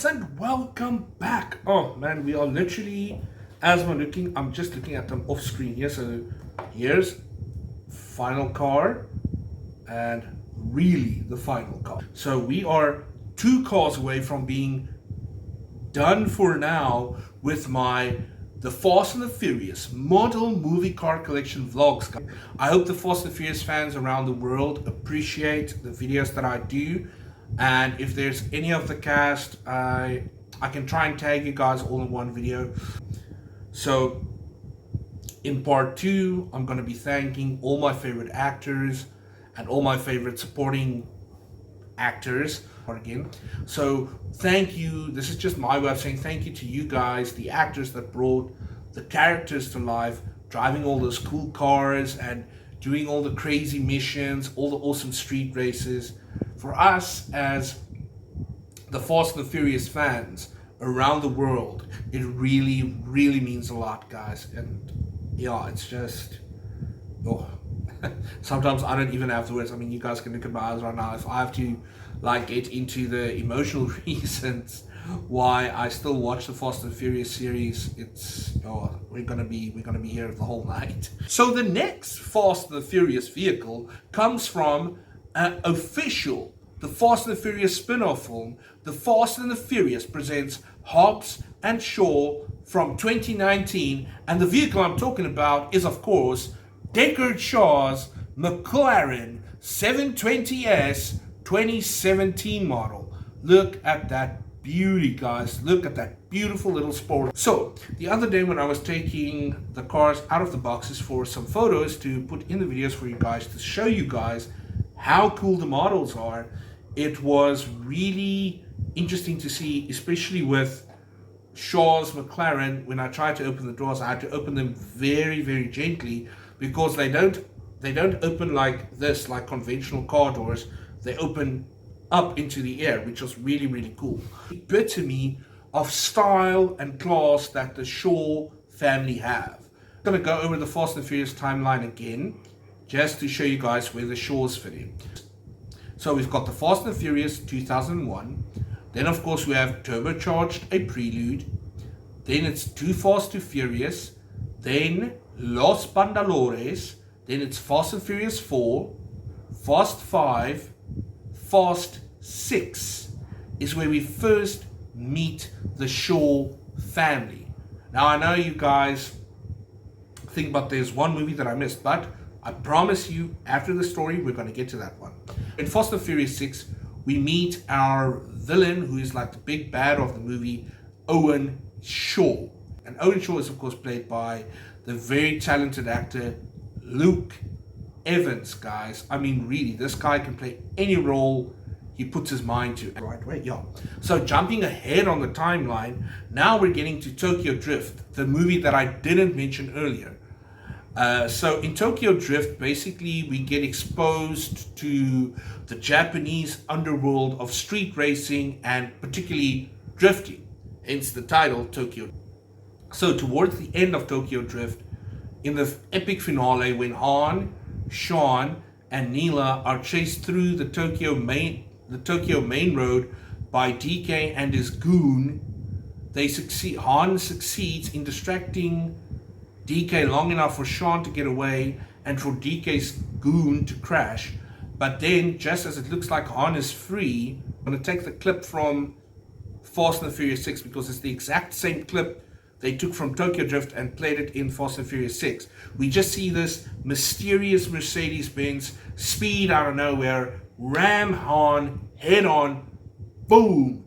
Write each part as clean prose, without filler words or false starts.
guys, and welcome back. Oh man, we are literally, as I'm just looking at them off screen here. So here's final car and really the final car. So we are 2 cars away from being done for now with the Fast and the Furious model movie car collection vlogs. I hope the Fast and Furious fans around the world appreciate the videos that I do, and if there's any of the cast, I can try and tag you guys all in one video. So in part 2, I'm going to be thanking all my favorite actors and all my favorite supporting actors again. So thank you. This is just my way of saying thank you to you guys, the actors that brought the characters to life, driving all those cool cars and doing all the crazy missions, all the awesome street races. For us as the Fast and the Furious fans around the world, it really means a lot, guys. And yeah, it's just sometimes I don't even have the words. I mean, you guys can look at my eyes right now. If I have to get into the emotional reasons why I still watch the Fast and Furious series, it's we're gonna be here the whole night. So the next Fast and the Furious vehicle comes from an official The Fast and the Furious spin-off film. The Fast and the Furious presents Hobbs and Shaw from 2019, and the vehicle I'm talking about is, of course, Deckard Shaw's McLaren 720s 2017 model. Look at that beauty, guys. Look at that beautiful little sport. So the other day when I was taking the cars out of the boxes for some photos to put in the videos for you guys, to show you guys how cool the models are, it was really interesting to see, especially with Shaw's McLaren. When I tried to open the doors, I had to open them very gently, because they don't open like this, like conventional car doors. They open up into the air, which was really cool. Epitome of style and class that the Shaw family have. I'm gonna go over the Fast and Furious timeline again, just to show you guys where the Shaws fit in. So we've got the Fast and Furious 2001. Then of course we have Turbocharged, a prelude. Then it's Too Fast, Too Furious. Then Los Bandalores. Then it's Fast and Furious 4, Fast 5, Fast 6 is where we first meet the Shaw family. Now I know you guys think, but there's one movie that I missed, but I promise you after the story we're going to get to that one. In Fast and Furious 6 we meet our villain, who is like the big bad of the movie, Owen Shaw. And Owen Shaw is of course played by the very talented actor Luke Evans, guys. I mean, really, this guy can play any role he puts his mind to. Right way, yeah. So jumping ahead on the timeline, now we're getting to Tokyo Drift, the movie that I didn't mention earlier. So in Tokyo Drift, basically we get exposed to the Japanese underworld of street racing and particularly drifting, hence the title Tokyo. So towards the end of Tokyo Drift, in the epic finale, when Han, Sean, and Neela are chased through the Tokyo main road by DK and his goon, Han succeeds in distracting DK long enough for Sean to get away and for DK's goon to crash. But then, just as it looks like Han is free, I'm going to take the clip from Fast and the Furious 6, because it's the exact same clip they took from Tokyo Drift and played it in Fast and Furious 6. We just see this mysterious Mercedes-Benz speed out of nowhere, ram Han head on, boom,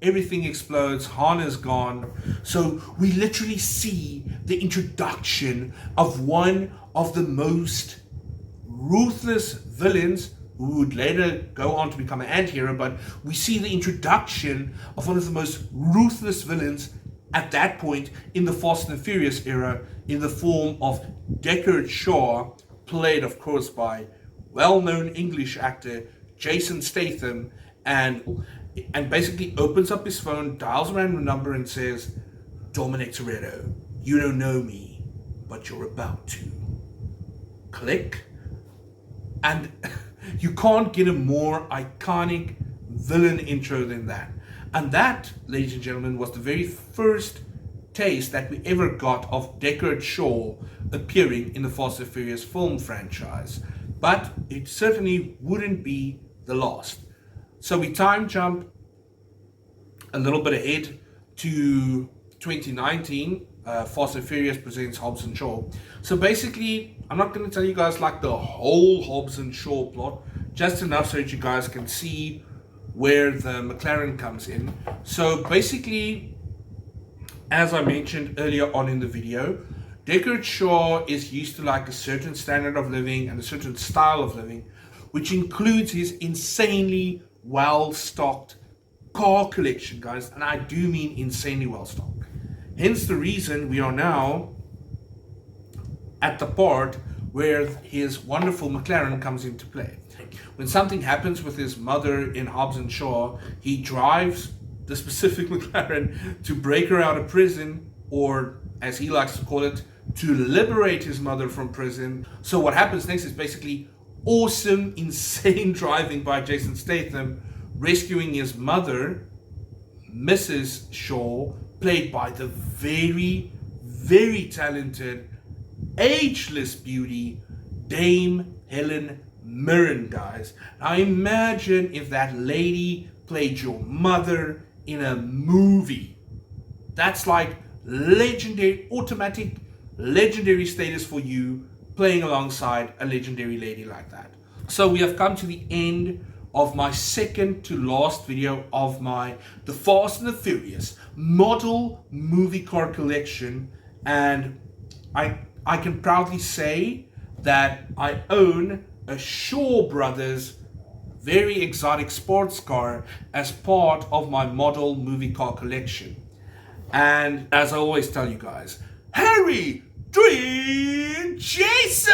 everything explodes, Han is gone. So we literally see the introduction of one of the most ruthless villains, who would later go on to become an anti-hero, but we see the introduction of one of the most ruthless villains at that point in the Fast and Furious era, in the form of Deckard Shaw, played of course by well-known English actor Jason Statham, and basically opens up his phone, dials a random number and says, "Dominic Toretto, you don't know me, but you're about to." Click. And you can't get a more iconic villain intro than that. And that, ladies and gentlemen, was the very first taste that we ever got of Deckard Shaw appearing in the Fast and Furious film franchise. But it certainly wouldn't be the last. So we time jump a little bit ahead to 2019. Fast and Furious presents Hobbs and Shaw. So basically, I'm not going to tell you guys like the whole Hobbs and Shaw plot, just enough so that you guys can see where the McLaren comes in. So basically, as I mentioned earlier on in the video, Deckard Shaw is used to like a certain standard of living and a certain style of living, which includes his insanely well-stocked car collection, guys, and I do mean insanely well-stocked. Hence the reason we are now at the part where his wonderful McLaren comes into play. When something happens with his mother in Hobbs and Shaw, he drives the specific McLaren to break her out of prison, or as he likes to call it, to liberate his mother from prison. So what happens next is basically awesome, insane driving by Jason Statham, rescuing his mother, Mrs. Shaw, played by the very, very talented, ageless beauty, Dame Helen Mirren, guys. Now imagine if that lady played your mother in a movie. That's like legendary, automatic, legendary status for you, playing alongside a legendary lady like that. So we have come to the end of my second to last video of the Fast and the Furious model movie car collection, and I can proudly say that I own a Shaw Brothers very exotic sports car as part of my model movie car collection. And as I always tell you guys, Harry Dream Chaser!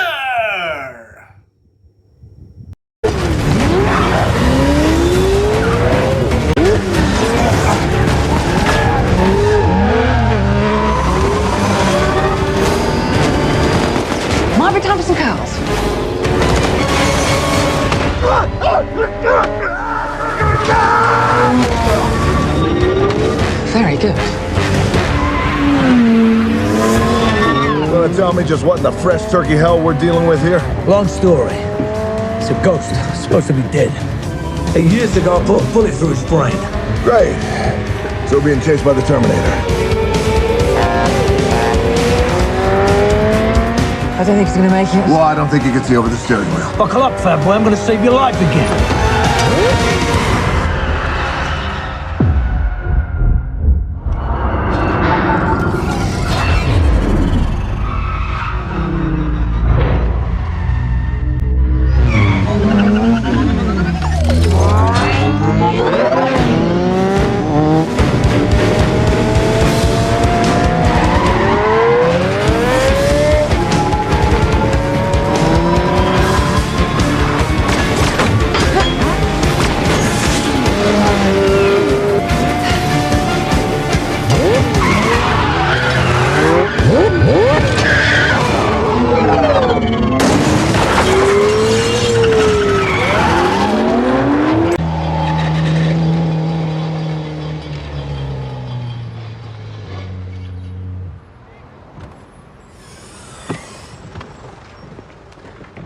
Margaret Thompson Cowles. Very good. You want to tell me just what in the fresh turkey hell we're dealing with here? Long story. It's a ghost. It's supposed to be dead. 8 years ago, I put a bullet through his brain. Great. So being chased by the Terminator. I don't think he's gonna make it. Well, I don't think you can see over the steering wheel. Buckle up, fat boy. I'm gonna save your life again.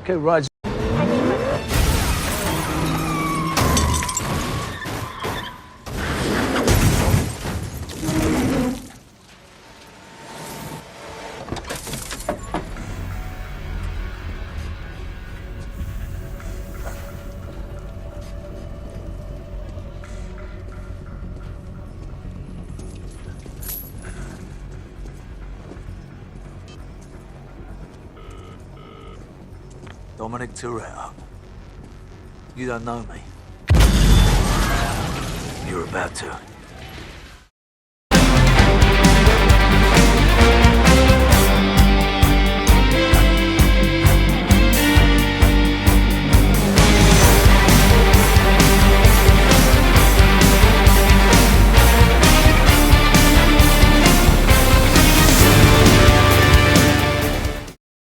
Okay, Roger. Dominic Toretto. You don't know me. You're about to.